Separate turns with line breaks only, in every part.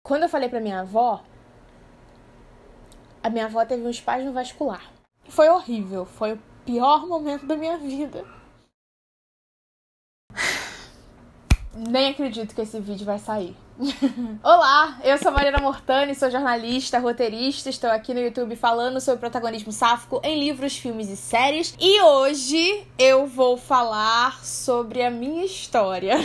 Quando eu falei pra minha avó, a minha avó teve um espasmo vascular. Foi horrível, foi o pior momento da minha vida. Nem acredito que esse vídeo vai sair. Olá, eu sou Mariana Mortani, sou jornalista, roteirista, estou aqui no YouTube falando sobre protagonismo sáfico em livros, filmes e séries. E hoje eu vou falar sobre a minha história.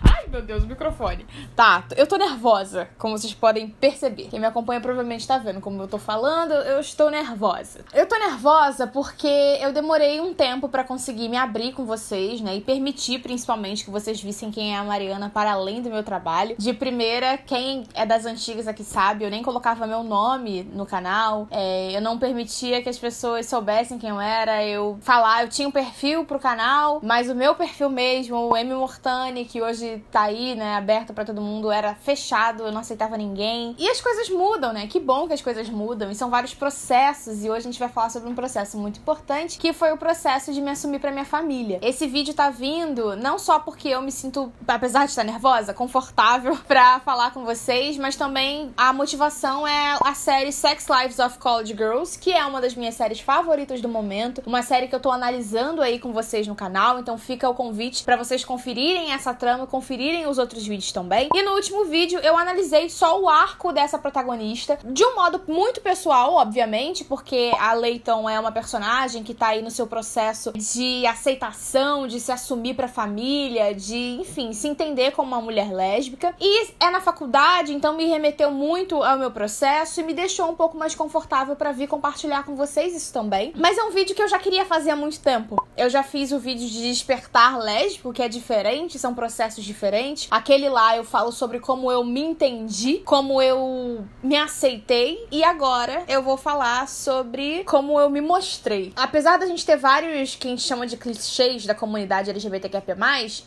Ai, meu Deus, o microfone. Tá, eu tô nervosa, como vocês podem perceber. Quem me acompanha provavelmente tá vendo como eu tô falando, eu estou nervosa. Eu tô nervosa porque eu demorei um tempo pra conseguir me abrir com vocês, né? E permitir, principalmente, que vocês vissem quem é a Mariana para além do meu trabalho. De primeira, quem é das antigas aqui sabe, eu nem colocava meu nome no canal, eu não permitia que as pessoas soubessem quem eu era, eu tinha um perfil pro canal, mas o meu perfil mesmo, o M Mortani, que hoje tá aí, né, aberto pra todo mundo, era fechado, eu não aceitava ninguém. E as coisas mudam, né, que bom que as coisas mudam, e são vários processos, e hoje a gente vai falar sobre um processo muito importante, que foi o processo de me assumir pra minha família. Esse vídeo tá vindo não só porque eu me sinto, apesar de estar nervosa, confortável pra falar com vocês, mas também a motivação é a série Sex Lives of College Girls, que é uma das minhas séries favoritas do momento, uma série que eu tô analisando aí com vocês no canal, então fica o convite pra vocês conferirem essa trama, conferirem os outros vídeos também. E no último vídeo eu analisei só o arco dessa protagonista, de um modo muito pessoal, obviamente, porque a Layton é uma personagem que tá aí no seu processo de aceitação, de se assumir pra família, de, enfim, se entender como uma mulher lésbica. E é na faculdade, então me remeteu muito ao meu processo e me deixou um pouco mais confortável pra vir compartilhar com vocês isso também. Mas é um vídeo que eu já queria fazer há muito tempo. Eu já fiz o vídeo de despertar lésbico, que é diferente, são processos diferentes. Aquele lá eu falo sobre como eu me entendi, como eu me aceitei. E agora eu vou falar sobre como eu me mostrei. Apesar da gente ter vários que a gente chama de clichês da comunidade LGBTQIA+,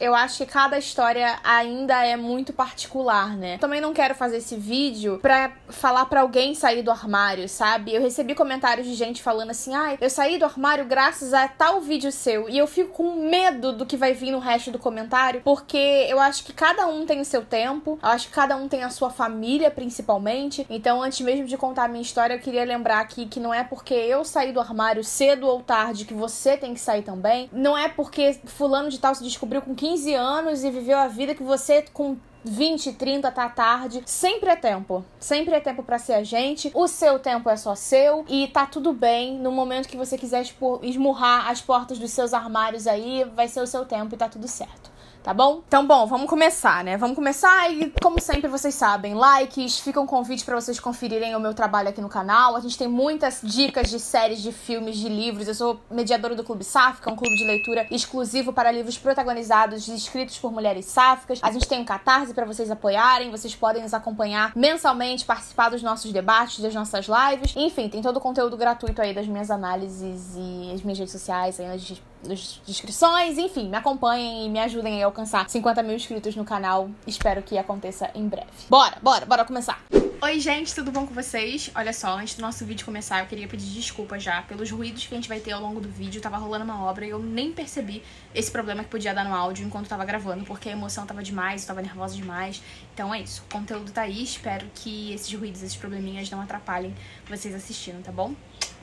eu acho que cada história ainda é muito particular, né? Também não quero fazer esse vídeo pra falar pra alguém sair do armário, sabe? Eu recebi comentários de gente falando assim, eu saí do armário graças a tal vídeo seu, e eu fico com medo do que vai vir no resto do comentário, porque eu acho que cada um tem o seu tempo, eu acho que cada um tem a sua família, principalmente. Então, antes mesmo de contar a minha história, eu queria lembrar aqui que não é porque eu saí do armário cedo ou tarde que você tem que sair também. Não é porque fulano de tal se descobriu com 15 anos e viveu a vida que você com 20, 30 tá tarde. Sempre é tempo. Sempre é tempo pra ser a gente. O seu tempo é só seu. E tá tudo bem. No momento que você quiser esmurrar as portas dos seus armários aí, vai ser o seu tempo e tá tudo certo. Tá bom? Então, bom, vamos começar, né? Vamos começar e, como sempre, vocês sabem, likes, fica um convite pra vocês conferirem o meu trabalho aqui no canal. A gente tem muitas dicas de séries, de filmes, de livros. Eu sou mediadora do Clube Sáfica, um clube de leitura exclusivo para livros protagonizados e escritos por mulheres sáficas. A gente tem um Catarse pra vocês apoiarem. Vocês podem nos acompanhar mensalmente, participar dos nossos debates, das nossas lives. Enfim, tem todo o conteúdo gratuito aí das minhas análises e as minhas redes sociais aí nas descrições. Enfim, me acompanhem e me ajudem aí a alcançar 50 mil inscritos no canal. Espero que aconteça em breve. Bora começar! Oi, gente, tudo bom com vocês? Olha só, antes do nosso vídeo começar, eu queria pedir desculpa já pelos ruídos que a gente vai ter ao longo do vídeo. Tava rolando uma obra e eu nem percebi esse problema que podia dar no áudio enquanto tava gravando, porque a emoção tava demais, eu tava nervosa demais. Então é isso, o conteúdo tá aí, espero que esses ruídos, esses probleminhas não atrapalhem vocês assistindo, tá bom?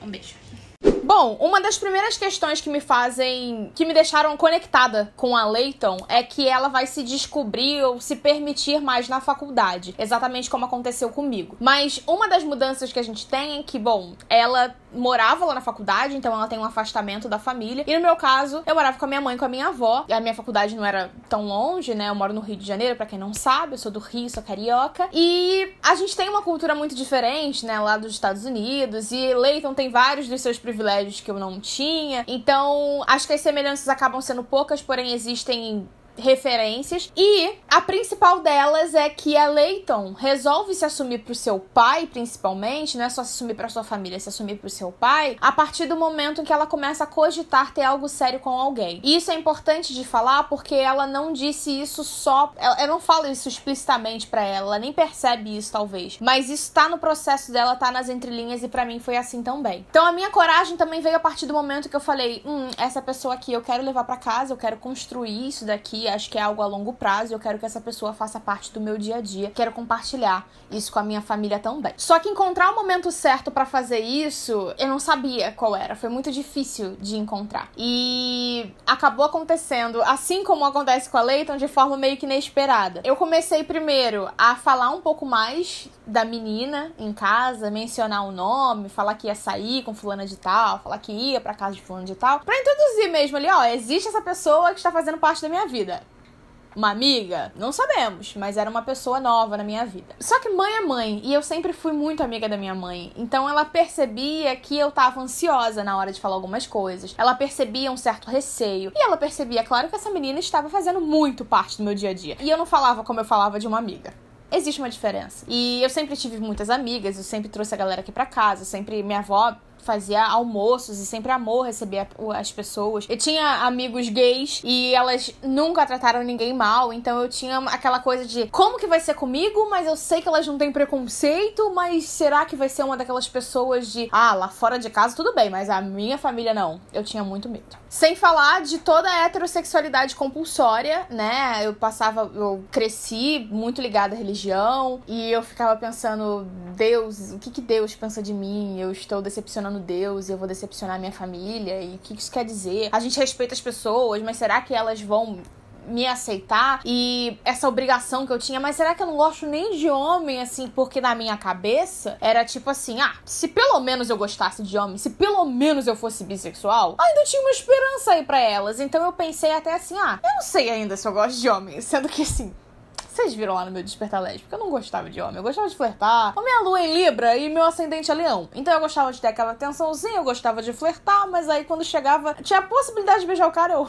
Um beijo. Bom, uma das primeiras questões que me deixaram conectada com a Layton é que ela vai se descobrir ou se permitir mais na faculdade, exatamente como aconteceu comigo. Mas uma das mudanças que a gente tem é que, bom, ela morava lá na faculdade, então ela tem um afastamento da família, e no meu caso, eu morava com a minha mãe e com a minha avó, e a minha faculdade não era tão longe, né, eu moro no Rio de Janeiro, pra quem não sabe, eu sou do Rio, sou carioca, e a gente tem uma cultura muito diferente, né, lá dos Estados Unidos, e Layton tem vários dos seus privilégios que eu não tinha, então acho que as semelhanças acabam sendo poucas, porém existem referências. E a principal delas é que a Layton resolve se assumir pro seu pai, principalmente, não é só se assumir pra sua família, se assumir pro seu pai, a partir do momento em que ela começa a cogitar ter algo sério com alguém. E isso é importante de falar porque ela não disse isso só... Eu não falo isso explicitamente pra ela nem percebe isso, talvez. Mas isso tá no processo dela, tá nas entrelinhas, e pra mim foi assim também. Então a minha coragem também veio a partir do momento que eu falei, essa pessoa aqui eu quero levar pra casa, eu quero construir isso daqui. acho que é algo a longo prazo, eu quero que essa pessoa faça parte do meu dia a dia, quero compartilhar isso com a minha família também. Só que encontrar o momento certo pra fazer isso, eu não sabia qual era, foi muito difícil de encontrar. E acabou acontecendo, assim como acontece com a Leighton, de forma meio que inesperada. Eu comecei primeiro a falar um pouco mais da menina em casa, mencionar o nome, falar que ia sair com fulana de tal, falar que ia pra casa de fulana de tal, pra introduzir mesmo ali, ó, existe essa pessoa que está fazendo parte da minha vida. Uma amiga? Não sabemos, mas era uma pessoa nova na minha vida. Só que mãe é mãe, e eu sempre fui muito amiga da minha mãe. Então ela percebia que eu tava ansiosa na hora de falar algumas coisas. Ela percebia um certo receio. E ela percebia, claro, que essa menina estava fazendo muito parte do meu dia a dia. E eu não falava como eu falava de uma amiga. Existe uma diferença. E eu sempre tive muitas amigas, eu sempre trouxe a galera aqui pra casa, minha avó fazia almoços e sempre amou receber as pessoas. Eu tinha amigos gays e elas nunca trataram ninguém mal, então eu tinha aquela coisa de como que vai ser comigo, mas eu sei que elas não têm preconceito, mas será que vai ser uma daquelas pessoas de lá fora de casa tudo bem, mas a minha família não. Eu tinha muito medo. Sem falar de toda a heterossexualidade compulsória, né? Eu cresci muito ligada à religião e eu ficava pensando, Deus, o que Deus pensa de mim? Eu estou decepcionando Deus e eu vou decepcionar minha família, e o que isso quer dizer? A gente respeita as pessoas, mas será que elas vão me aceitar? E essa obrigação que eu tinha, mas será que eu não gosto nem de homem, assim? Porque na minha cabeça era tipo assim, se pelo menos eu gostasse de homem, se pelo menos eu fosse bissexual, ainda tinha uma esperança aí pra elas. Então eu pensei até assim, eu não sei ainda se eu gosto de homem, sendo que assim, vocês viram lá no meu despertar lésbico, eu não gostava de homem, eu gostava de flertar. A minha lua em Libra e meu ascendente é Leão. Então eu gostava de ter aquela atençãozinha, eu gostava de flertar, mas aí quando chegava, tinha a possibilidade de beijar o cara, eu...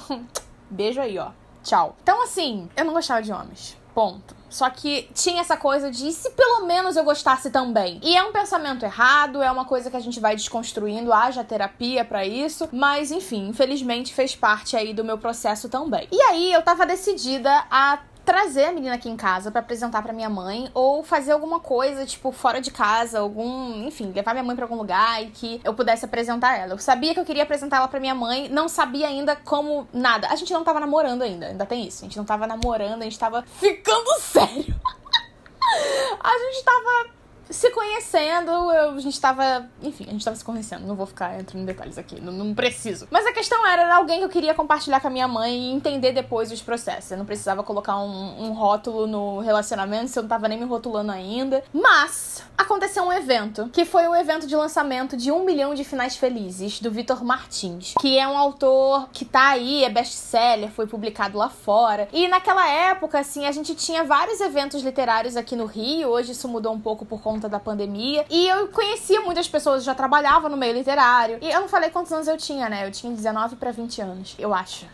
beijo aí, ó. Tchau. Então assim, eu não gostava de homens. Ponto. Só que tinha essa coisa de se pelo menos eu gostasse também. E é um pensamento errado, é uma coisa que a gente vai desconstruindo, haja terapia pra isso. Mas enfim, infelizmente fez parte aí do meu processo também. E aí eu tava decidida a trazer a menina aqui em casa pra apresentar pra minha mãe, ou fazer alguma coisa, tipo, fora de casa, enfim, levar minha mãe pra algum lugar e que eu pudesse apresentar ela. Eu sabia que eu queria apresentar ela pra minha mãe, não sabia ainda como nada. A gente não tava namorando ainda tem isso. A gente não tava namorando, a gente tava ficando sério. A gente tava se conhecendo, a gente tava se conhecendo, não vou ficar entrando em detalhes aqui, não preciso. Mas a questão era alguém que eu queria compartilhar com a minha mãe e entender depois os processos. Eu não precisava colocar um rótulo no relacionamento, se eu não tava nem me rotulando ainda. Mas aconteceu um evento, que foi o evento de lançamento de 1 milhão de finais felizes, do Vitor Martins, que é um autor que tá aí, é best-seller, foi publicado lá fora. E naquela época, assim, a gente tinha vários eventos literários aqui no Rio, hoje isso mudou um pouco por conta da pandemia, e eu conhecia muitas pessoas, já trabalhava no meio literário, e eu não falei quantos anos eu tinha, né? Eu tinha 19 pra 20 anos, eu acho.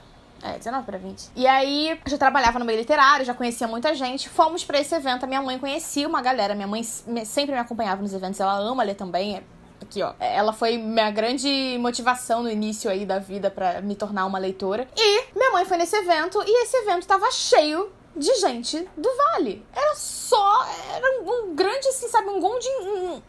19 pra 20. E aí, eu já trabalhava no meio literário, já conhecia muita gente. Fomos pra esse evento, a minha mãe conhecia uma galera. Minha mãe sempre me acompanhava nos eventos, ela ama ler também. Aqui, ó. Ela foi minha grande motivação no início aí da vida pra me tornar uma leitora. E minha mãe foi nesse evento, e esse evento tava cheio de gente do Vale. Era um grande, assim, sabe,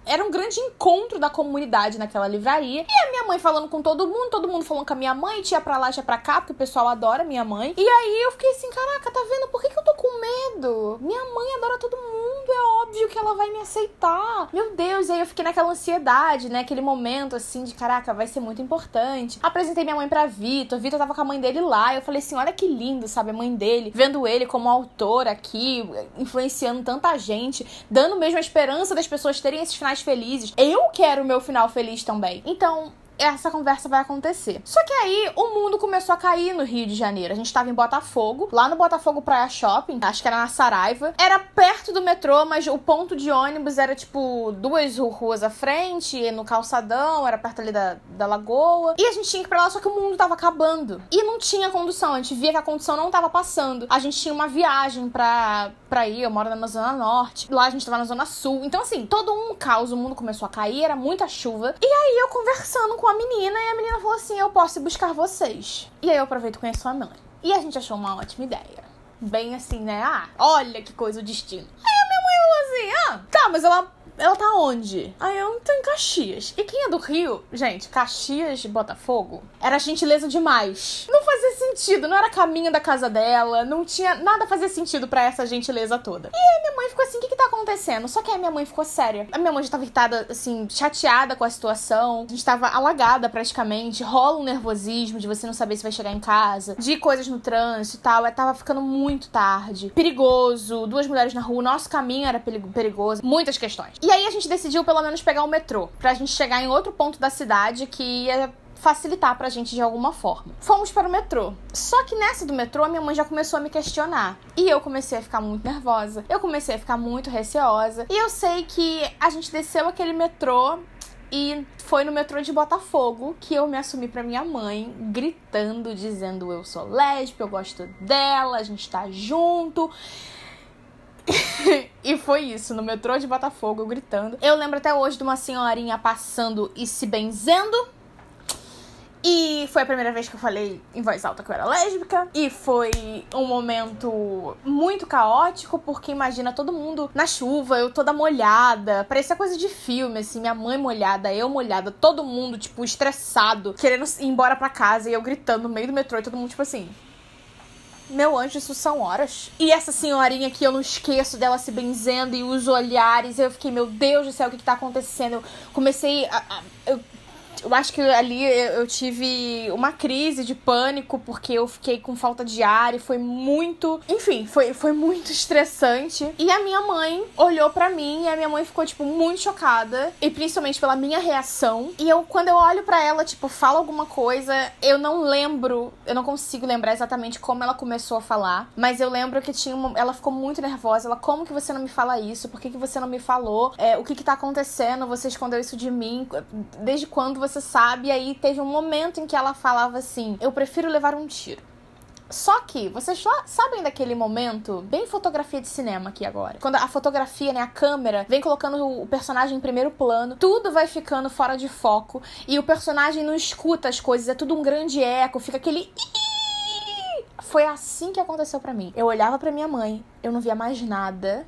era um grande encontro da comunidade naquela livraria. E a minha mãe falando com todo mundo falando com a minha mãe, tia pra lá, tia pra cá, porque o pessoal adora minha mãe. E aí eu fiquei assim, caraca, tá vendo? Por que eu tô com medo? Minha mãe adora todo mundo, é óbvio que ela vai me aceitar. Meu Deus, e aí eu fiquei naquela ansiedade, né, aquele momento, assim, de caraca, vai ser muito importante. Apresentei minha mãe pra Vitor tava com a mãe dele lá, eu falei assim, olha que lindo, sabe, a mãe dele, vendo ele como autor aqui, influenciando tanta gente, dando mesmo a esperança das pessoas terem esses finais felizes. Eu quero o meu final feliz também. Então, essa conversa vai acontecer. Só que aí, o mundo começou a cair no Rio de Janeiro. A gente tava em Botafogo, lá no Botafogo Praia Shopping, acho que era na Saraiva. Era perto do metrô, mas o ponto de ônibus era, tipo, 2 ruas à frente, no calçadão, era perto ali da lagoa. E a gente tinha que ir pra lá, só que o mundo tava acabando. E não tinha condução, a gente via que a condução não tava passando. A gente tinha uma viagem pra ir, eu moro na Zona Norte. Lá a gente tava na Zona Sul. Então, assim, todo um caos, o mundo começou a cair, era muita chuva. E aí, eu conversando com a menina, e a menina falou assim, eu posso ir buscar vocês. E aí eu aproveito e conheço a mãe. E a gente achou uma ótima ideia. Bem assim, né? Olha que coisa o destino. Aí a minha mãe falou assim, tá, mas ela tá onde? Aí eu tô em Caxias. E quem é do Rio, gente, Caxias de Botafogo, era gentileza demais. Não fazia sentido, não era caminho da casa dela, não tinha nada a fazer sentido pra essa gentileza toda. E aí minha mãe ficou assim, o que tá acontecendo? Só que aí minha mãe ficou séria. A minha mãe já tava irritada, assim, chateada com a situação, a gente tava alagada praticamente, rola um nervosismo de você não saber se vai chegar em casa, de coisas no trânsito e tal, tava ficando muito tarde, perigoso, 2 mulheres na rua, nosso caminho era perigoso, muitas questões. E aí a gente decidiu pelo menos pegar o metrô, pra gente chegar em outro ponto da cidade que ia facilitar pra gente de alguma forma. Fomos para o metrô. Só que nessa do metrô, a minha mãe já começou a me questionar. E eu comecei a ficar muito nervosa. Eu comecei a ficar muito receosa. E eu sei que a gente desceu aquele metrô e foi no metrô de Botafogo que eu me assumi pra minha mãe, gritando, dizendo eu sou lésbica, eu gosto dela, a gente tá junto. E foi isso, no metrô de Botafogo, eu gritando. Eu lembro até hoje de uma senhorinha passando e se benzendo. E foi a primeira vez que eu falei em voz alta que eu era lésbica. E foi um momento muito caótico, porque imagina todo mundo na chuva, eu toda molhada. Parecia coisa de filme, assim, minha mãe molhada, eu molhada, todo mundo, tipo, estressado, querendo ir embora pra casa. E eu gritando no meio do metrô e todo mundo, tipo assim... Meu anjo, isso são horas. E essa senhorinha aqui, eu não esqueço dela se benzendo e os olhares. Eu fiquei, meu Deus do céu, o que tá acontecendo? Eu comecei eu acho que ali eu tive uma crise de pânico, porque eu fiquei com falta de ar e foi muito... Enfim, foi muito estressante. E a minha mãe olhou pra mim e a minha mãe ficou, tipo, muito chocada. E principalmente pela minha reação. E quando eu olho pra ela, tipo, fala alguma coisa, eu não consigo lembrar exatamente como ela começou a falar. Mas eu lembro que ela ficou muito nervosa. Ela, como que você não me fala isso? Por que você não me falou? O que tá acontecendo? Você escondeu isso de mim? Desde quando você sabe? E aí teve um momento em que ela falava assim, eu prefiro levar um tiro. Só que, vocês sabem daquele momento, bem fotografia de cinema aqui agora, quando a fotografia, né, a câmera, vem colocando o personagem em primeiro plano, tudo vai ficando fora de foco, e o personagem não escuta as coisas, é tudo um grande eco, fica aquele... Foi assim que aconteceu pra mim. Eu olhava pra minha mãe, eu não via mais nada,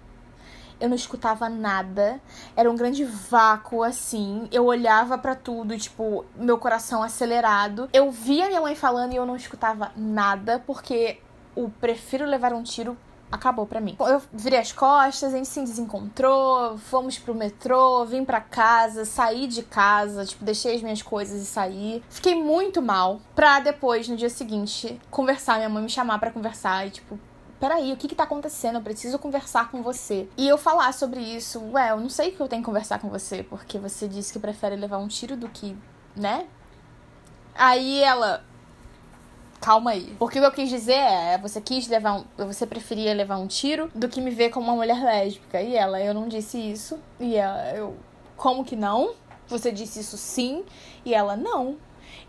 eu não escutava nada, era um grande vácuo, assim, eu olhava pra tudo, tipo, meu coração acelerado, eu via minha mãe falando e eu não escutava nada, porque o prefiro levar um tiro acabou pra mim. Eu virei as costas, a gente se desencontrou, fomos pro metrô, vim pra casa, saí de casa, tipo, deixei as minhas coisas e saí. Fiquei muito mal, pra depois, no dia seguinte, conversar, minha mãe me chamar pra conversar e, tipo, peraí, o que tá acontecendo? Eu preciso conversar com você. E eu falar sobre isso, eu não sei o que eu tenho que conversar com você, porque você disse que prefere levar um tiro do que, né? Aí ela... Calma aí. Porque o que eu quis dizer você preferia levar um tiro do que me ver como uma mulher lésbica. E ela, eu não disse isso. E ela, como que não? Você disse isso sim. E ela, não.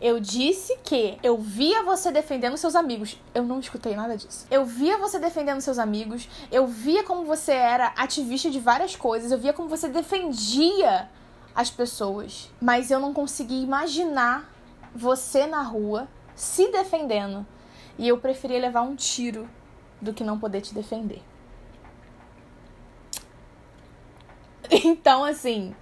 Eu disse que eu via você defendendo seus amigos. Eu não escutei nada disso. Eu via você defendendo seus amigos. Eu via como você era ativista de várias coisas. Eu via como você defendia as pessoas. Mas eu não conseguia imaginar você na rua se defendendo. E eu preferia levar um tiro do que não poder te defender. Então, assim,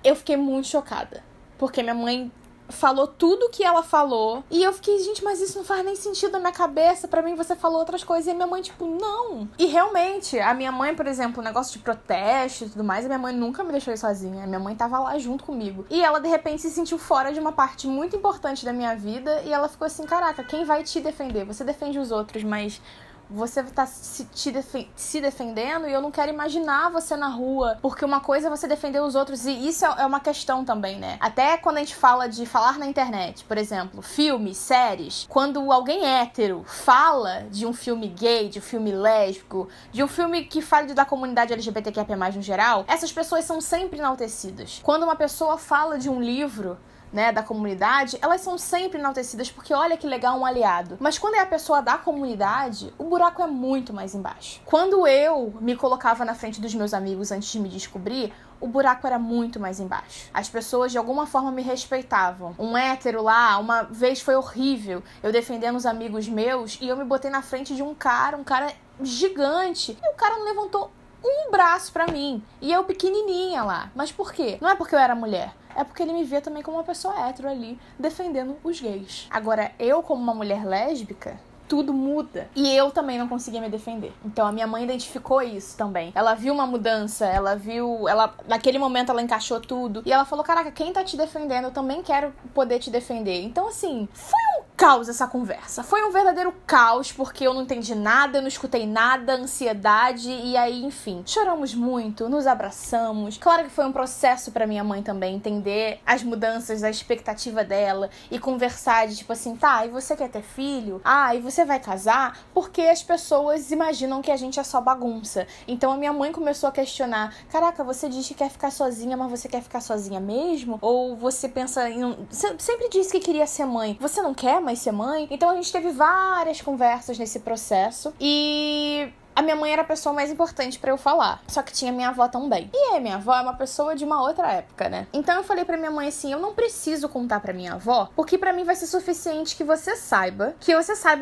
eu fiquei muito chocada. Porque minha mãe falou tudo o que ela falou. E eu fiquei, gente, mas isso não faz nem sentido na minha cabeça. Pra mim, você falou outras coisas. E a minha mãe, tipo, não. E realmente, a minha mãe, por exemplo, o negócio de protesto e tudo mais, a minha mãe nunca me deixou ir sozinha. A minha mãe tava lá junto comigo. E ela, de repente, se sentiu fora de uma parte muito importante da minha vida. E ela ficou assim, caraca, quem vai te defender? Você defende os outros, mas... você tá se defendendo e eu não quero imaginar você na rua. Porque uma coisa é você defender os outros e isso é uma questão também, né? Até quando a gente fala de falar na internet, por exemplo, filmes, séries, quando alguém hétero fala de um filme gay, de um filme lésbico, de um filme que fale da comunidade LGBTQIA+, no geral, essas pessoas são sempre enaltecidas. Quando uma pessoa fala de um livro, né, da comunidade, elas são sempre enaltecidas porque olha que legal, um aliado. Mas quando é a pessoa da comunidade, o buraco é muito mais embaixo. Quando eu me colocava na frente dos meus amigos antes de me descobrir, o buraco era muito mais embaixo. As pessoas de alguma forma me respeitavam. Um hétero lá, uma vez foi horrível, eu defendendo os amigos meus e eu me botei na frente de um cara gigante, e o cara não levantou um braço pra mim. E eu pequenininha lá. Mas por quê? Não é porque eu era mulher. É porque ele me via também como uma pessoa hétero ali, defendendo os gays. Agora, eu como uma mulher lésbica, tudo muda. E eu também não conseguia me defender. Então a minha mãe identificou isso também. Ela viu uma mudança, naquele momento ela encaixou tudo. E ela falou, caraca, quem tá te defendendo? Eu também quero poder te defender. Então assim, foi um caos essa conversa. Foi um verdadeiro caos, porque eu não entendi nada, eu não escutei nada, ansiedade, e aí, enfim. Choramos muito, nos abraçamos. Claro que foi um processo pra minha mãe também, entender as mudanças, a expectativa dela, e conversar de tipo assim, tá, e você quer ter filho? Ah, e você vai casar? Porque as pessoas imaginam que a gente é só bagunça. Então a minha mãe começou a questionar, caraca, você diz que quer ficar sozinha, mas você quer ficar sozinha mesmo? Ou você pensa em... Você sempre disse que queria ser mãe, você não quer mais ser mãe? Então a gente teve várias conversas nesse processo e a minha mãe era a pessoa mais importante pra eu falar. Só que tinha minha avó também. E a minha avó é uma pessoa de uma outra época, né? Então eu falei pra minha mãe assim, eu não preciso contar pra minha avó, porque pra mim vai ser suficiente que você saiba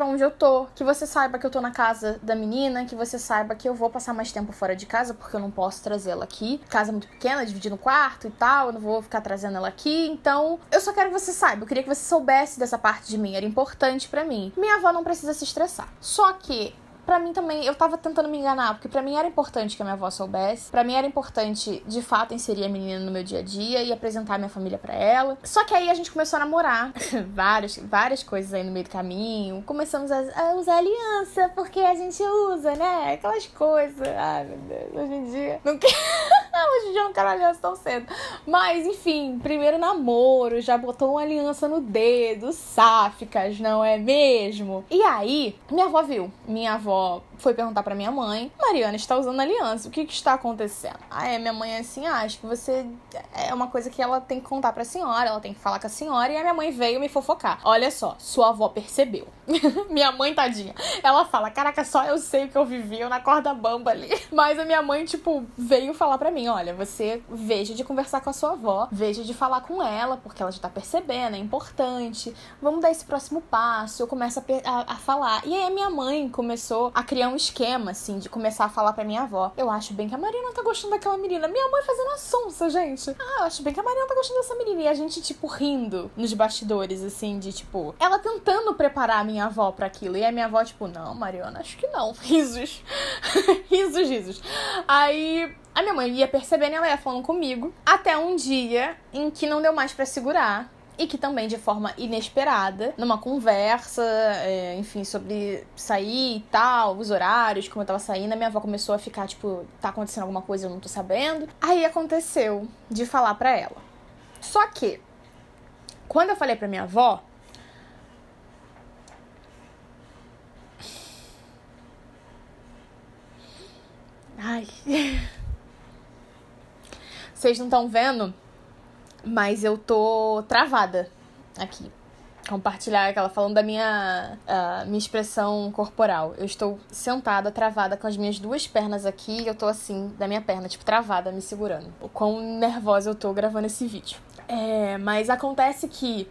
onde eu tô, que você saiba que eu tô na casa da menina, que você saiba que eu vou passar mais tempo fora de casa, porque eu não posso trazê-la aqui. Casa muito pequena, dividindo o quarto e tal, eu não vou ficar trazendo ela aqui. Então, eu só quero que você saiba, eu queria que você soubesse dessa parte de mim, era importante pra mim. Minha avó não precisa se estressar. Só que pra mim também, eu tava tentando me enganar, porque pra mim era importante que a minha avó soubesse. Pra mim era importante, de fato, inserir a menina no meu dia a dia e apresentar a minha família pra ela. Só que aí a gente começou a namorar. várias coisas aí no meio do caminho. Começamos a usar aliança, porque a gente usa, né? Aquelas coisas. Ai, meu Deus, hoje em dia... Não quero... Hoje em dia eu não quero aliança tão cedo. Mas, enfim, primeiro namoro, já botou uma aliança no dedo, sáficas, não é mesmo? E aí, minha avó viu. Minha avó foi perguntar pra minha mãe, Mariana está usando aliança, o que está acontecendo? Aí minha mãe assim, acho que você... É uma coisa que ela tem que contar pra senhora, ela tem que falar com a senhora, e a minha mãe veio me fofocar. Olha só, sua avó percebeu. Minha mãe, tadinha, ela fala, caraca, só eu sei o que eu vivi, eu na corda bamba ali. Mas a minha mãe, tipo, veio falar pra mim, olha, você veja de conversar com a sua avó, veja de falar com ela, porque ela já tá percebendo, é importante, vamos dar esse próximo passo. Eu começo a falar. E aí a minha mãe começou a criar um esquema, assim, de começar a falar pra minha avó, eu acho bem que a Mariana tá gostando daquela menina. Minha mãe fazendo a sonsa, gente. Ah, eu acho bem que a Mariana tá gostando dessa menina. E a gente, tipo, rindo nos bastidores, assim, de, tipo, ela tentando preparar a minha avó pra aquilo. E a minha avó, tipo, não, Mariana, acho que não. Risos. risos. Aí... A minha mãe ia percebendo e ela ia falando comigo. Até um dia em que não deu mais pra segurar. E que também, de forma inesperada, numa conversa, enfim, sobre sair e tal, os horários, como eu tava saindo, a minha avó começou a ficar, tipo, tá acontecendo alguma coisa, eu não tô sabendo. Aí aconteceu de falar pra ela. Só que, quando eu falei pra minha avó, ai... Vocês não estão vendo, mas eu tô travada aqui. Compartilhar aquela falando da minha expressão corporal. Eu estou sentada, travada, com as minhas duas pernas aqui. E eu tô assim, da minha perna, tipo, travada, me segurando. O quão nervosa eu tô gravando esse vídeo. Mas acontece que...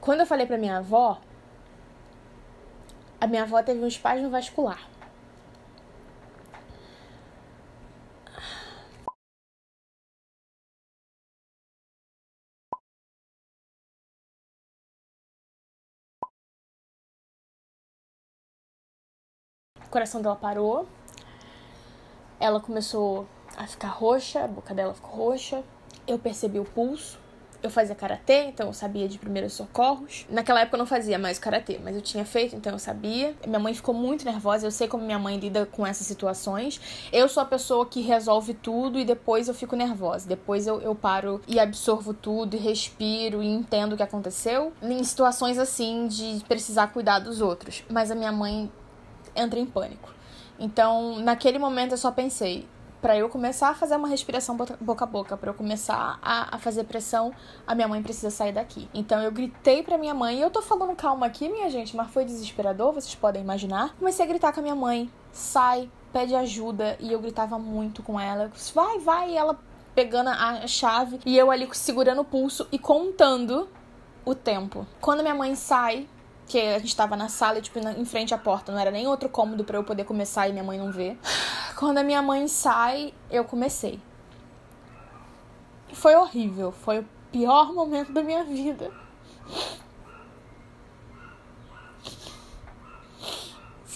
Quando eu falei pra minha avó, a minha avó teve um espasmo vascular. O coração dela parou, ela começou a ficar roxa, a boca dela ficou roxa, eu percebi o pulso, eu fazia karatê, então eu sabia de primeiros socorros. Naquela época eu não fazia mais karatê, mas eu tinha feito, então eu sabia. Minha mãe ficou muito nervosa, eu sei como minha mãe lida com essas situações. Eu sou a pessoa que resolve tudo e depois eu fico nervosa. Depois eu paro e absorvo tudo, e respiro e entendo o que aconteceu. Em situações assim de precisar cuidar dos outros. Mas a minha mãe entra em pânico. Então, naquele momento eu só pensei, pra eu começar a fazer uma respiração boca a boca, pra eu começar a fazer pressão, a minha mãe precisa sair daqui. Então eu gritei pra minha mãe, e eu tô falando calma aqui, minha gente, mas foi desesperador, vocês podem imaginar. Comecei a gritar com a minha mãe, sai, pede ajuda, e eu gritava muito com ela, vai, e ela pegando a chave, e eu ali segurando o pulso e contando o tempo. Quando minha mãe sai, que a gente tava na sala, tipo, em frente à porta, não era nem outro cômodo pra eu poder começar e minha mãe não ver. Quando a minha mãe sai, eu comecei. Foi horrível, foi o pior momento da minha vida.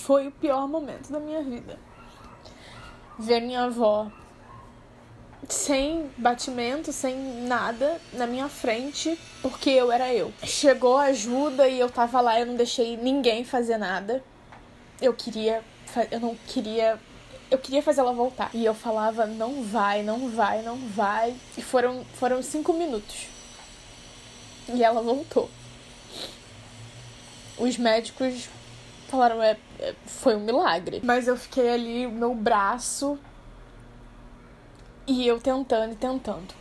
foi o pior momento da minha vida. Ver minha avó sem batimento, sem nada, na minha frente, porque eu era eu. Chegou a ajuda e eu tava lá, eu não deixei ninguém fazer nada. Eu queria fazer ela voltar. E eu falava, não vai. E foram 5 minutos. E ela voltou. Os médicos falaram, foi um milagre. Mas eu fiquei ali, meu braço, e eu tentando.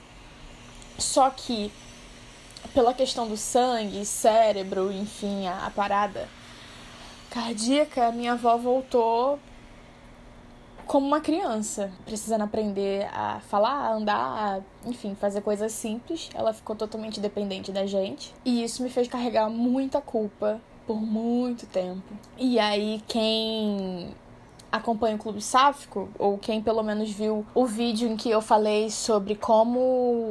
Só que, pela questão do sangue, cérebro, enfim, a parada cardíaca, minha avó voltou como uma criança, precisando aprender a falar, a andar, enfim, fazer coisas simples. Ela ficou totalmente dependente da gente. E isso me fez carregar muita culpa por muito tempo. E aí, quem acompanha o Clube Sáfico, ou quem pelo menos viu o vídeo em que eu falei sobre como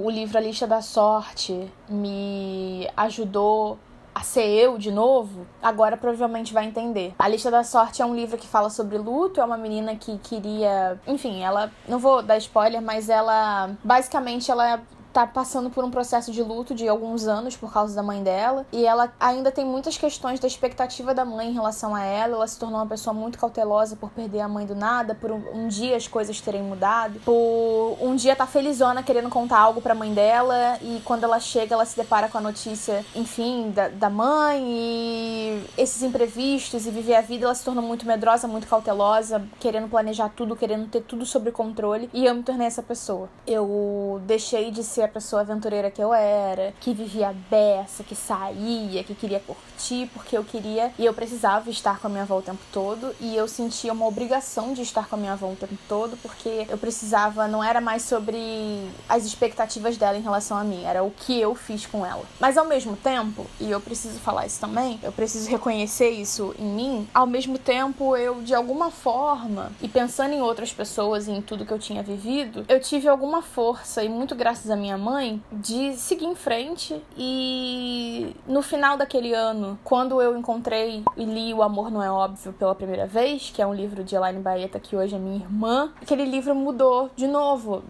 o livro A Lista da Sorte me ajudou a ser eu de novo, agora provavelmente vai entender. A Lista da Sorte é um livro que fala sobre luto, é uma menina que queria... Enfim, ela... Não vou dar spoiler, mas ela... Basicamente, ela tá passando por um processo de luto de alguns anos por causa da mãe dela, e ela ainda tem muitas questões da expectativa da mãe em relação a ela. Ela se tornou uma pessoa muito cautelosa por perder a mãe do nada, por um dia as coisas terem mudado, por um dia tá felizona querendo contar algo pra mãe dela, e quando ela chega, ela se depara com a notícia, enfim, da mãe, e esses imprevistos, e viver a vida, ela se tornou muito medrosa, muito cautelosa, querendo planejar tudo, querendo ter tudo sob controle, e eu me tornei essa pessoa. Eu deixei de ser a pessoa aventureira que eu era, que vivia a beça, que saía, que queria curtir, porque eu queria e eu precisava estar com a minha avó o tempo todo, e eu sentia uma obrigação de estar com a minha avó o tempo todo, porque eu precisava, não era mais sobre as expectativas dela em relação a mim, era o que eu fiz com ela. Mas ao mesmo tempo, e eu preciso falar isso também, eu preciso reconhecer isso em mim, ao mesmo tempo eu, de alguma forma, e pensando em outras pessoas e em tudo que eu tinha vivido, eu tive alguma força, e muito graças à minha mãe, de seguir em frente. E no final daquele ano, quando eu encontrei e li O Amor Não É Óbvio pela primeira vez, que é um livro de Elaine Baeta, que hoje é minha irmã, aquele livro mudou de novo,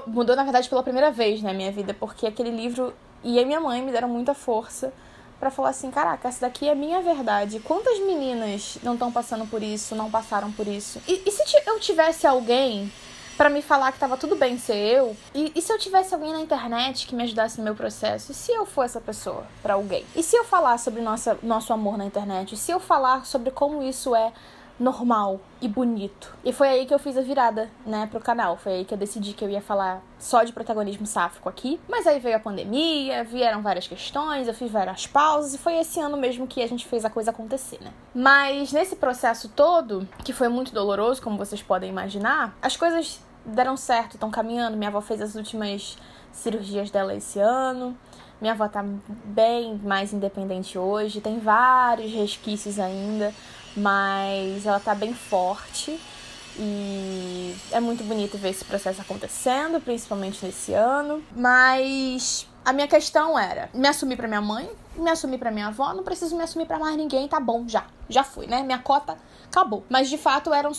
mudou na verdade pela primeira vez na minha vida, porque aquele livro e a minha mãe me deram muita força pra falar assim, caraca, essa daqui é a minha verdade. Quantas meninas não estão passando por isso, não passaram por isso? E se eu tivesse alguém pra me falar que tava tudo bem ser eu, e se eu tivesse alguém na internet que me ajudasse no meu processo? E se eu for essa pessoa pra alguém? E se eu falar sobre nosso amor na internet? E se eu falar sobre como isso é normal e bonito? E foi aí que eu fiz a virada, né, pro canal. Foi aí que eu decidi que eu ia falar só de protagonismo sáfico aqui. Mas aí veio a pandemia, vieram várias questões, eu fiz várias pausas, e foi esse ano mesmo que a gente fez a coisa acontecer, né? Mas nesse processo todo, que foi muito doloroso, como vocês podem imaginar, as coisas deram certo, estão caminhando. Minha avó fez as últimas cirurgias dela esse ano. Minha avó tá bem mais independente hoje. Tem vários resquícios ainda, mas ela tá bem forte. E é muito bonito ver esse processo acontecendo, principalmente nesse ano. Mas a minha questão era me assumir pra minha mãe, me assumir pra minha avó. Não preciso me assumir pra mais ninguém, tá bom, já fui, né? Minha cota acabou. Mas de fato eram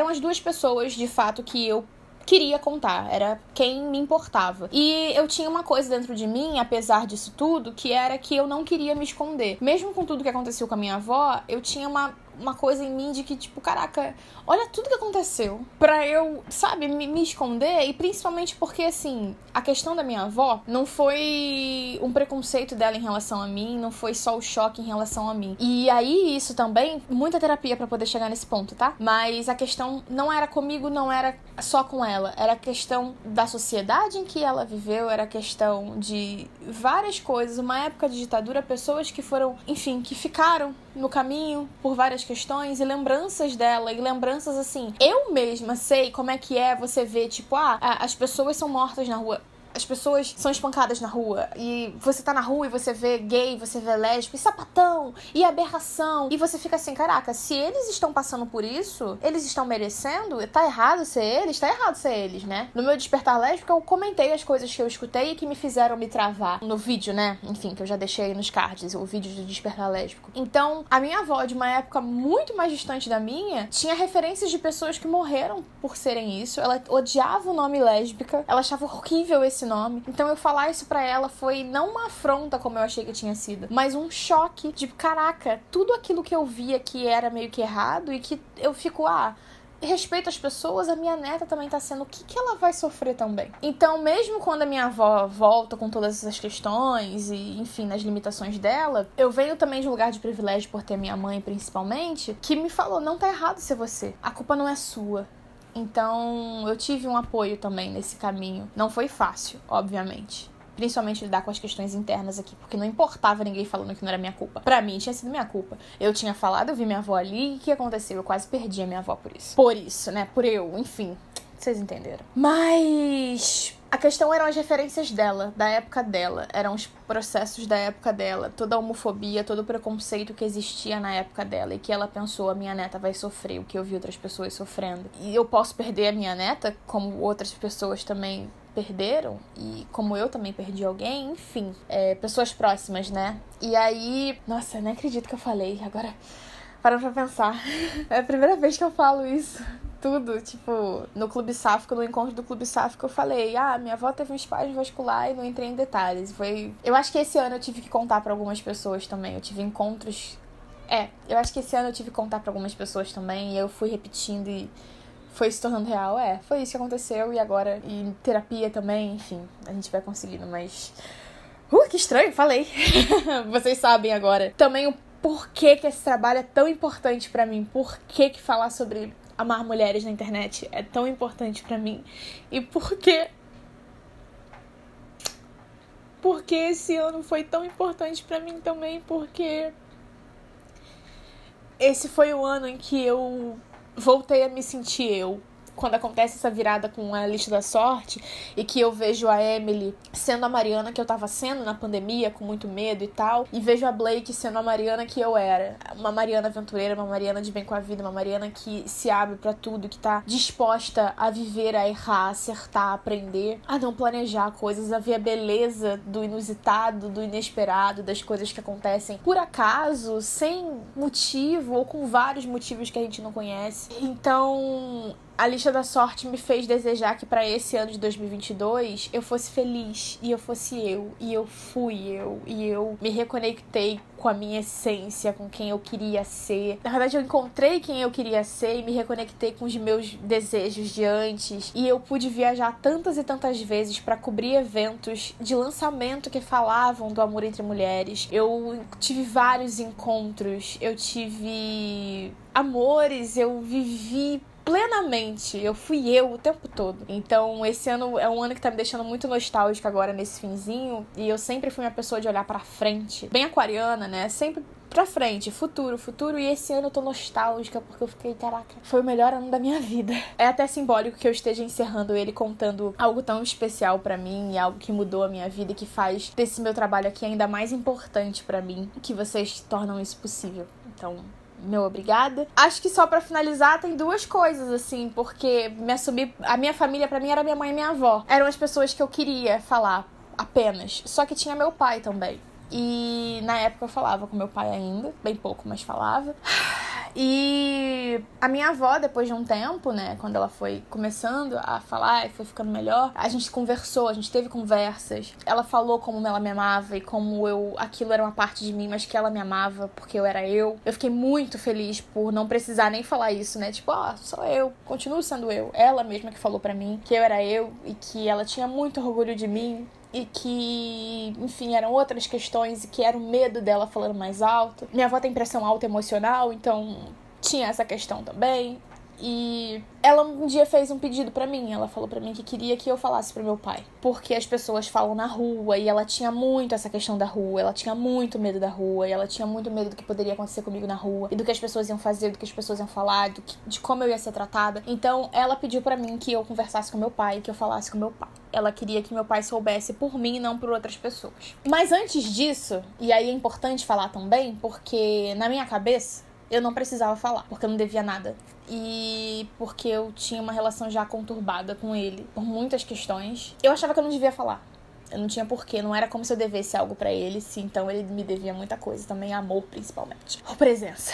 as duas pessoas de fato que eu queria contar, era quem me importava. E eu tinha uma coisa dentro de mim, apesar disso tudo, que era que eu não queria me esconder. Mesmo com tudo que aconteceu com a minha avó, eu tinha uma coisa em mim de que, tipo, caraca, olha tudo que aconteceu pra eu, sabe, me esconder. E principalmente porque, assim, a questão da minha avó não foi um preconceito dela em relação a mim, não foi só o choque em relação a mim. E aí, isso também, muita terapia pra poder chegar nesse ponto, tá? Mas a questão não era comigo, não era só com ela, era a questão da sociedade em que ela viveu, era a questão de várias coisas, uma época de ditadura, pessoas que foram, enfim, que ficaram no caminho por várias questões, e lembranças dela, e lembranças assim, eu mesma sei como é que é você ver, tipo, as pessoas são mortas na rua. as pessoas são espancadas na rua, e você tá na rua e você vê gay, você vê lésbico, e sapatão, e aberração, e você fica assim, caraca, se eles estão passando por isso, eles estão merecendo, tá errado ser eles? Tá errado ser eles, né? No meu despertar lésbico, eu comentei as coisas que eu escutei e que me fizeram me travar no vídeo, né? Enfim, que eu já deixei aí nos cards, o vídeo do despertar lésbico. Então, a minha avó, de uma época muito mais distante da minha, tinha referências de pessoas que morreram por serem isso. Ela odiava o nome lésbica, ela achava horrível esse nome. Então, eu falar isso pra ela foi não uma afronta, como eu achei que tinha sido, mas um choque de, caraca, tudo aquilo que eu via que era meio que errado e que eu fico, respeito às pessoas, a minha neta também tá sendo, o que ela vai sofrer também? Então, mesmo quando a minha avó volta com todas essas questões e, enfim, nas limitações dela, eu venho também de um lugar de privilégio por ter minha mãe, principalmente, que me falou, não tá errado ser você. A culpa não é sua. Então, eu tive um apoio também nesse caminho. Não foi fácil, obviamente. Principalmente lidar com as questões internas aqui, porque não importava ninguém falando que não era minha culpa. Pra mim, tinha sido minha culpa. Eu tinha falado, eu vi minha avó ali, e o que aconteceu? Eu quase perdi a minha avó por isso. Por isso, né? Por eu, enfim. Vocês entenderam. Mas a questão eram as referências dela, da época dela. Eram os processos da época dela. Toda a homofobia, todo o preconceito que existia na época dela. E que ela pensou, a minha neta vai sofrer o que eu vi outras pessoas sofrendo. E eu posso perder a minha neta, como outras pessoas também perderam, e como eu também perdi alguém, enfim, pessoas próximas, né? E aí, nossa, eu nem acredito que eu falei, agora parando pra pensar, é a primeira vez que eu falo isso, tudo, tipo, no Clube Sáfico, no encontro do Clube Sáfico, eu falei, minha avó teve um espasmo vascular e não entrei em detalhes, eu acho que esse ano eu tive que contar pra algumas pessoas também, eu tive encontros, eu acho que esse ano eu tive que contar pra algumas pessoas também, e eu fui repetindo e foi se tornando real, foi isso que aconteceu, e agora, e terapia também, enfim, a gente vai conseguindo, mas... que estranho, falei. Vocês sabem agora. Também o porquê que esse trabalho é tão importante pra mim, porquê que falar sobre amar mulheres na internet é tão importante pra mim, e porquê esse ano foi tão importante pra mim também, porque esse foi o ano em que eu voltei a me sentir eu. Quando acontece essa virada com a lista da sorte e que eu vejo a Emily sendo a Mariana que eu tava sendo na pandemia, com muito medo e tal, e vejo a Blake sendo a Mariana que eu era. Uma Mariana aventureira, uma Mariana de bem com a vida, uma Mariana que se abre pra tudo, que tá disposta a viver, a errar, a acertar, a aprender, a não planejar coisas, a ver a beleza do inusitado, do inesperado, das coisas que acontecem por acaso, sem motivo ou com vários motivos que a gente não conhece. Então, a lista da sorte me fez desejar que pra esse ano de 2022 eu fosse feliz, e eu fosse eu, e eu fui eu, e eu me reconectei com a minha essência, com quem eu queria ser. Na verdade, eu encontrei quem eu queria ser e me reconectei com os meus desejos de antes, e eu pude viajar tantas e tantas vezes pra cobrir eventos de lançamento que falavam do amor entre mulheres. Eu tive vários encontros, eu tive amores, eu vivi plenamente, eu fui eu o tempo todo. Então esse ano é um ano que tá me deixando muito nostálgica agora nesse finzinho, e eu sempre fui uma pessoa de olhar pra frente, bem aquariana, né, sempre pra frente, futuro, e esse ano eu tô nostálgica porque eu fiquei, caraca, foi o melhor ano da minha vida. É até simbólico que eu esteja encerrando ele contando algo tão especial pra mim, e algo que mudou a minha vida e que faz desse meu trabalho aqui ainda mais importante pra mim, que vocês tornam isso possível. Então, meu obrigada. Acho que só pra finalizar tem duas coisas, assim, porque a minha família pra mim era minha mãe e minha avó. Eram as pessoas que eu queria falar apenas. Só que tinha meu pai também. E na época eu falava com meu pai ainda, bem pouco, mas falava. E a minha avó, depois de um tempo, né, quando ela foi começando a falar e foi ficando melhor, a gente conversou, a gente teve conversas. Ela falou como ela me amava e como aquilo era uma parte de mim, mas que ela me amava porque eu era eu. Eu fiquei muito feliz por não precisar nem falar isso, né, tipo, sou eu, continuo sendo eu. Ela mesma que falou pra mim que eu era eu e que ela tinha muito orgulho de mim. E que, enfim, eram outras questões e que era o medo dela falando mais alto. Minha avó tem pressão alta emocional, então tinha essa questão também. E ela um dia fez um pedido pra mim. Ela falou pra mim que queria que eu falasse pro meu pai. Porque as pessoas falam na rua e ela tinha muito essa questão da rua. Ela tinha muito medo da rua e ela tinha muito medo do que poderia acontecer comigo na rua. E do que as pessoas iam fazer, do que as pessoas iam falar, de como eu ia ser tratada. Então ela pediu pra mim que eu conversasse com meu pai, que eu falasse com meu pai. Ela queria que meu pai soubesse por mim e não por outras pessoas. Mas antes disso, e aí é importante falar também, porque na minha cabeça eu não precisava falar, porque eu não devia nada. E porque eu tinha uma relação já conturbada com ele por muitas questões. Eu achava que eu não devia falar. Eu não tinha porquê, não era como se eu devesse algo pra ele, sim, então ele me devia muita coisa, também amor principalmente. Ou presença.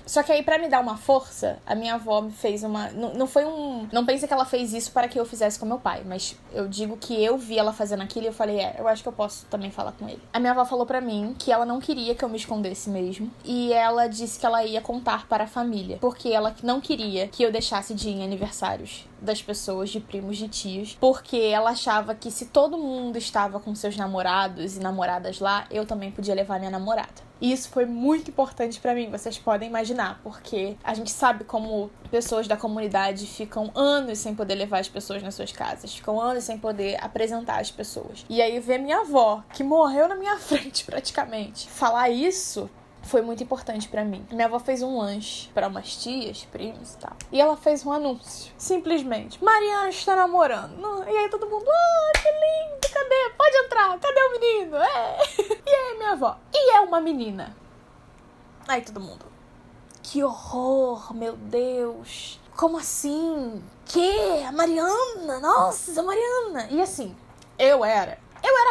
Só que aí, pra me dar uma força, a minha avó me fez uma... Não pense que ela fez isso para que eu fizesse com meu pai, mas eu digo que eu vi ela fazendo aquilo e eu falei, eu acho que eu posso também falar com ele. A minha avó falou pra mim que ela não queria que eu me escondesse mesmo, e ela disse que ela ia contar para a família, porque ela não queria que eu deixasse de ir em aniversários das pessoas, de primos, de tios, porque ela achava que se todo mundo estava com seus namorados e namoradas lá, eu também podia levar minha namorada. E isso foi muito importante pra mim, vocês podem imaginar, porque a gente sabe como pessoas da comunidade ficam anos sem poder levar as pessoas nas suas casas, ficam anos sem poder apresentar as pessoas. E aí ver minha avó, que morreu na minha frente praticamente, falar isso foi muito importante pra mim. Minha avó fez um lanche pra umas tias, primos e tal. E ela fez um anúncio. Simplesmente. Mariana está namorando. E aí todo mundo, que lindo, cadê? Pode entrar. Cadê o menino? E aí minha avó. E é uma menina. Aí todo mundo. Que horror, meu Deus. Como assim? Que? A Mariana? Nossa, a Mariana. E assim, eu era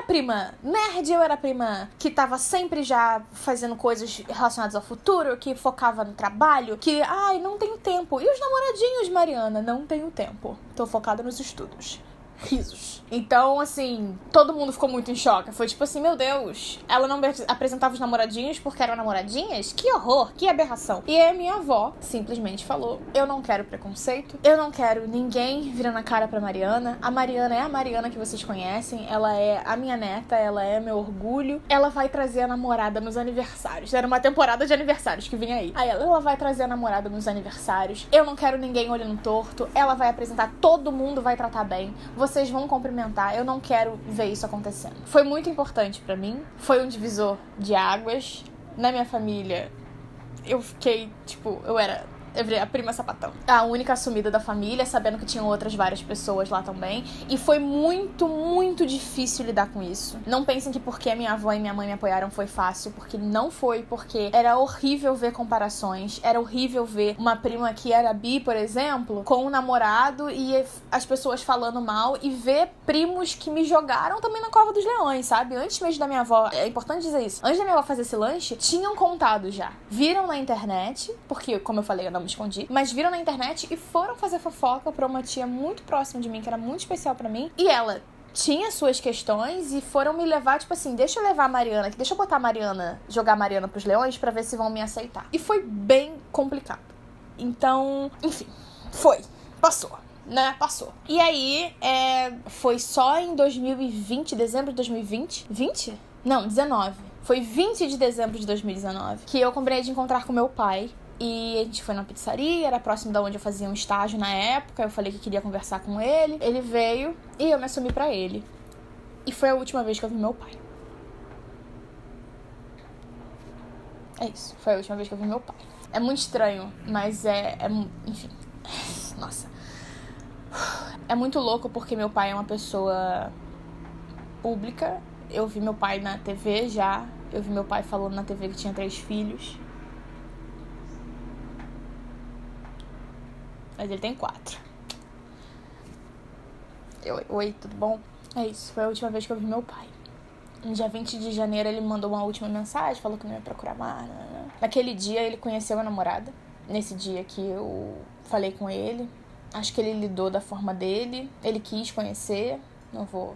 prima nerd, eu era prima que tava sempre já fazendo coisas relacionadas ao futuro, que focava no trabalho, que, não tenho tempo. E os namoradinhos, Mariana? Não tenho tempo. Tô focada nos estudos. Risos. Então, assim, todo mundo ficou muito em choque. Foi tipo assim, meu Deus, ela não apresentava os namoradinhos porque eram namoradinhas? Que horror, que aberração. E aí a minha avó simplesmente falou, eu não quero preconceito, eu não quero ninguém virando a cara pra Mariana. A Mariana é a Mariana que vocês conhecem, ela é a minha neta, ela é meu orgulho. Ela vai trazer a namorada nos aniversários. Era uma temporada de aniversários que vinha aí. Aí ela vai trazer a namorada nos aniversários. Eu não quero ninguém olhando torto. Ela vai apresentar, todo mundo vai tratar bem. Vocês vão cumprimentar, eu não quero ver isso acontecendo. Foi muito importante pra mim, foi um divisor de águas. Na minha família, eu fiquei, eu era a prima sapatão. A única assumida da família, sabendo que tinham outras várias pessoas lá também. E foi muito, muito difícil lidar com isso. Não pensem que porque minha avó e minha mãe me apoiaram foi fácil, porque não foi, porque era horrível ver comparações, era horrível ver uma prima que era bi, por exemplo, com um namorado e as pessoas falando mal, e ver primos que me jogaram também na cova dos leões, sabe? Antes mesmo da minha avó, é importante dizer isso, antes da minha avó fazer esse lanche, tinham contado já. Viram na internet, porque, como eu falei, eu não me escondi, mas viram na internet e foram fazer fofoca pra uma tia muito próxima de mim, que era muito especial pra mim, e ela tinha suas questões e foram me levar, deixa eu levar a Mariana aqui, deixa eu botar a Mariana, jogar a Mariana pros leões pra ver se vão me aceitar. E foi bem complicado. Então, enfim, passou. Né? Passou. E aí, foi só em 2020, dezembro de 2020, 20? Não, 19. Foi 20 de dezembro de 2019 que eu combinei de encontrar com meu pai. E a gente foi numa pizzaria, era próximo da onde eu fazia um estágio na época. Eu falei que queria conversar com ele. Ele veio e eu me assumi pra ele. E foi a última vez que eu vi meu pai. É isso, foi a última vez que eu vi meu pai. É muito estranho, mas enfim. Nossa. É muito louco porque meu pai é uma pessoa pública. Eu vi meu pai na TV já. Eu vi meu pai falando na TV que tinha 3 filhos. Mas ele tem 4. Oi, tudo bom? É isso, foi a última vez que eu vi meu pai. No dia 20 de janeiro ele me mandou uma última mensagem, falou que não ia procurar mais. Naquele dia ele conheceu a namorada. Nesse dia que eu falei com ele. Acho que ele lidou da forma dele. Ele quis conhecer. Não vou,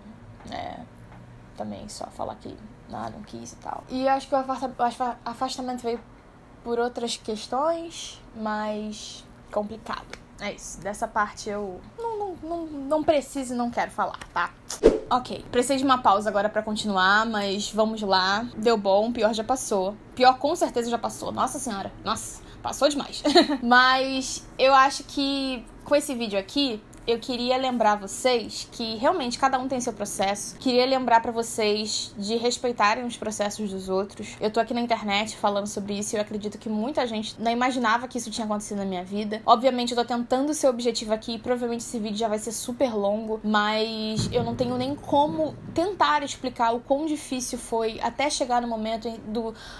também só falar que não quis e tal. E acho que o afastamento veio por outras questões, mas complicado. É isso, dessa parte eu não preciso e não quero falar, tá? Ok, precisei de uma pausa agora pra continuar, mas vamos lá. Deu bom, pior já passou. Pior com certeza já passou, nossa senhora. Nossa, passou demais. Mas eu acho que com esse vídeo aqui, eu queria lembrar vocês que realmente cada um tem seu processo. Queria lembrar pra vocês de respeitarem os processos dos outros. Eu tô aqui na internet falando sobre isso e eu acredito que muita gente não imaginava que isso tinha acontecido na minha vida. Obviamente eu tô tentando ser objetivo aqui, provavelmente esse vídeo já vai ser super longo, mas eu não tenho nem como tentar explicar o quão difícil foi até chegar no momento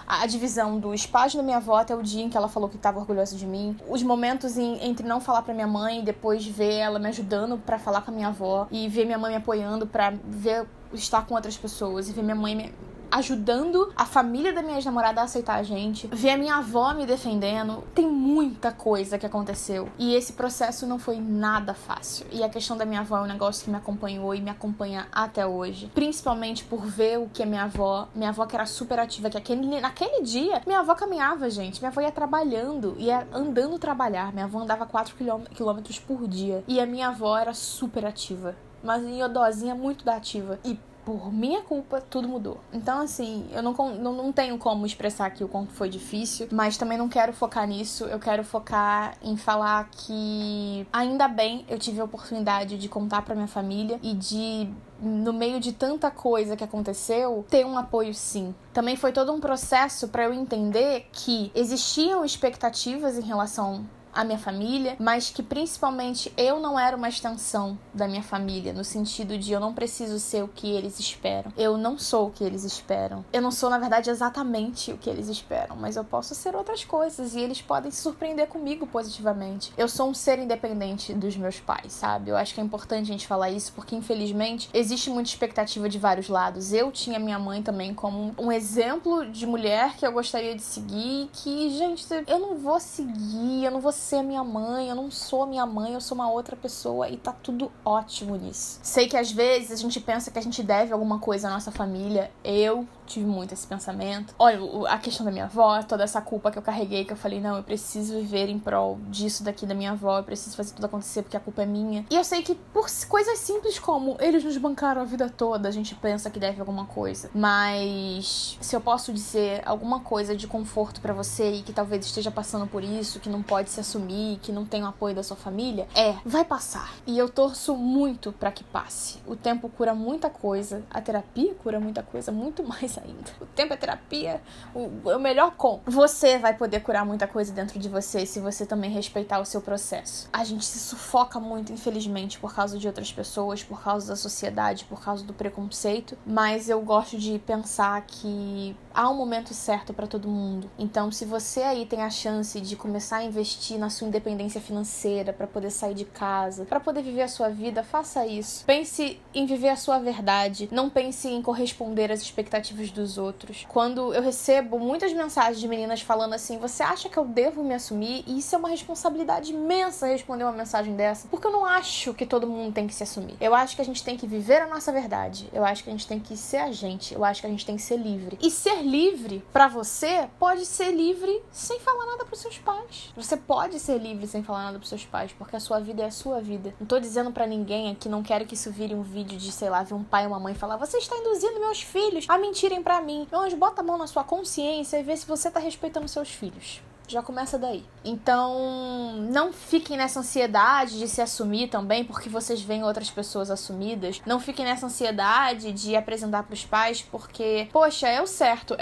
a divisão do espaço da minha avó até o dia em que ela falou que tava orgulhosa de mim. Os momentos entre não falar pra minha mãe e depois ver ela me ajudando pra falar com a minha avó e ver minha mãe me apoiando pra ver estar com outras pessoas e ver minha mãe me ajudando a família da minha ex-namorada a aceitar a gente, ver a minha avó me defendendo. Tem muita coisa que aconteceu e esse processo não foi nada fácil. E a questão da minha avó é um negócio que me acompanhou e me acompanha até hoje, principalmente por ver o que a minha avó que era super ativa, que naquele dia minha avó caminhava, gente, minha avó ia trabalhando, ia andando trabalhar, minha avó andava 4 quilômetros por dia e a minha avó era super ativa, mas em idosinha muito da ativa, e por minha culpa, tudo mudou. Então, assim, eu não tenho como expressar aqui o quanto foi difícil, mas também não quero focar nisso. Eu quero focar em falar que, ainda bem, eu tive a oportunidade de contar pra minha família e de, no meio de tanta coisa que aconteceu, ter um apoio sim. Também foi todo um processo pra eu entender que existiam expectativas em relação a minha família, mas que principalmente eu não era uma extensão da minha família, no sentido de eu não preciso ser o que eles esperam. Eu não sou o que eles esperam. Eu não sou, na verdade, exatamente o que eles esperam, mas eu posso ser outras coisas e eles podem se surpreender comigo positivamente. Eu sou um ser independente dos meus pais, sabe? Eu acho que é importante a gente falar isso, porque infelizmente existe muita expectativa de vários lados. Eu tinha minha mãe também como um exemplo de mulher que eu gostaria de seguir, que, gente, eu não vou seguir, eu não vou ser minha mãe, eu não sou minha mãe, eu sou uma outra pessoa e tá tudo ótimo nisso. Sei que às vezes a gente pensa que a gente deve alguma coisa à nossa família. Eu tive muito esse pensamento. Olha, a questão da minha avó, toda essa culpa que eu carreguei, que eu falei, não, eu preciso viver em prol disso daqui da minha avó, eu preciso fazer tudo acontecer porque a culpa é minha. E eu sei que por coisas simples como eles nos bancaram a vida toda, a gente pensa que deve alguma coisa. Mas se eu posso dizer alguma coisa de conforto pra você e que talvez esteja passando por isso, que não pode se assumir, que não tem o apoio da sua família, vai passar. E eu torço muito pra que passe. O tempo cura muita coisa, a terapia cura muita coisa, muito mais ainda. O tempo é terapia, o melhor com. Você vai poder curar muita coisa dentro de você se você também respeitar o seu processo. A gente se sufoca muito, infelizmente, por causa de outras pessoas, por causa da sociedade, por causa do preconceito, mas eu gosto de pensar que há um momento certo pra todo mundo. Então, se você aí tem a chance de começar a investir na sua independência financeira, pra poder sair de casa, pra poder viver a sua vida, faça isso. Pense em viver a sua verdade, não pense em corresponder às expectativas dos outros. Quando eu recebo muitas mensagens de meninas falando assim, você acha que eu devo me assumir? E isso é uma responsabilidade imensa responder uma mensagem dessa, porque eu não acho que todo mundo tem que se assumir. Eu acho que a gente tem que viver a nossa verdade. Eu acho que a gente tem que ser a gente. Eu acho que a gente tem que ser livre. E ser livre, pra você, pode ser livre sem falar nada pros seus pais. Você pode ser livre sem falar nada pros seus pais, porque a sua vida é a sua vida. Não tô dizendo pra ninguém aqui, não quero que isso vire um vídeo de, sei lá, ver um pai ou uma mãe falar, você está induzindo meus filhos a mentirem pra mim. Então, bota a mão na sua consciência e vê se você tá respeitando seus filhos. Já começa daí. Então, não fiquem nessa ansiedade de se assumir também, porque vocês veem outras pessoas assumidas. Não fiquem nessa ansiedade de apresentar pros pais, porque, poxa, é o certo,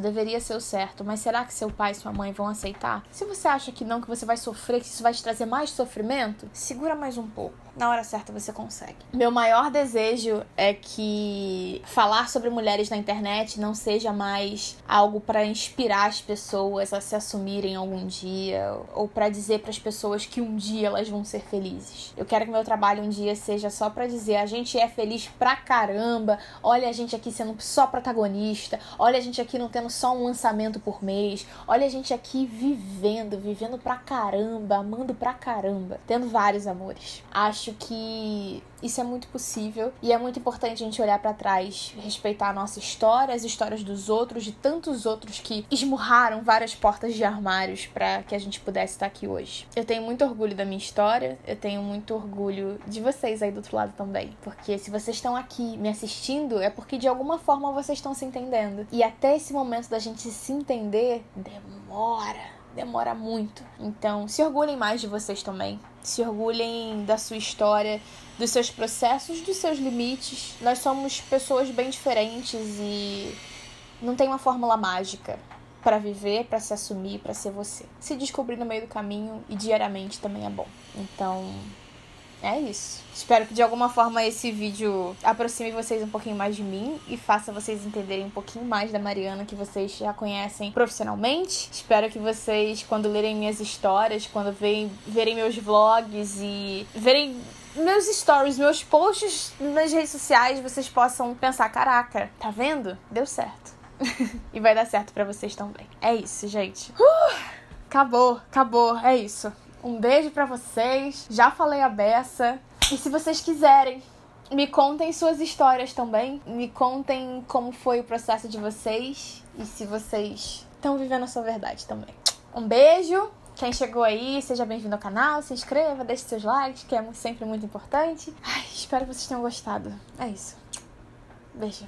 deveria ser o certo, mas será que seu pai e sua mãe vão aceitar? Se você acha que não, que você vai sofrer, que isso vai te trazer mais sofrimento, segura mais um pouco. Na hora certa você consegue. Meu maior desejo é que falar sobre mulheres na internet não seja mais algo pra inspirar as pessoas a se assumirem algum dia, ou pra dizer pras pessoas que um dia elas vão ser felizes. Eu quero que meu trabalho um dia seja só pra dizer, a gente é feliz pra caramba, olha a gente aqui sendo só protagonista, olha a gente aqui não tendo só um lançamento por mês, olha a gente aqui vivendo pra caramba, amando pra caramba, tendo vários amores. Acho que isso é muito possível e é muito importante a gente olhar pra trás, respeitar a nossa história, as histórias dos outros, de tantos outros que esmurraram várias portas de armários pra que a gente pudesse estar aqui hoje. Eu tenho muito orgulho da minha história, eu tenho muito orgulho de vocês aí do outro lado também, porque se vocês estão aqui me assistindo é porque de alguma forma vocês estão se entendendo. E até esse momento da gente se entender demora. demora muito. Então, se orgulhem mais de vocês também. Se orgulhem da sua história, dos seus processos, dos seus limites. Nós somos pessoas bem diferentes e não tem uma fórmula mágica pra viver, pra se assumir, pra ser você. Se descobrir no meio do caminho e diariamente também é bom. Então, é isso. Espero que de alguma forma esse vídeo aproxime vocês um pouquinho mais de mim e faça vocês entenderem um pouquinho mais da Mariana que vocês já conhecem profissionalmente. Espero que vocês, quando lerem minhas histórias, quando verem meus vlogs e verem meus stories, meus posts nas redes sociais, vocês possam pensar, caraca, tá vendo? Deu certo. E vai dar certo pra vocês também. É isso, gente. Acabou, é isso. Um beijo pra vocês. Já falei a beça. E se vocês quiserem, me contem suas histórias também. Me contem como foi o processo de vocês. E se vocês estão vivendo a sua verdade também. Um beijo. Quem chegou aí, seja bem-vindo ao canal. Se inscreva, deixe seus likes, que é sempre muito importante. Ai, espero que vocês tenham gostado. É isso. Beijo.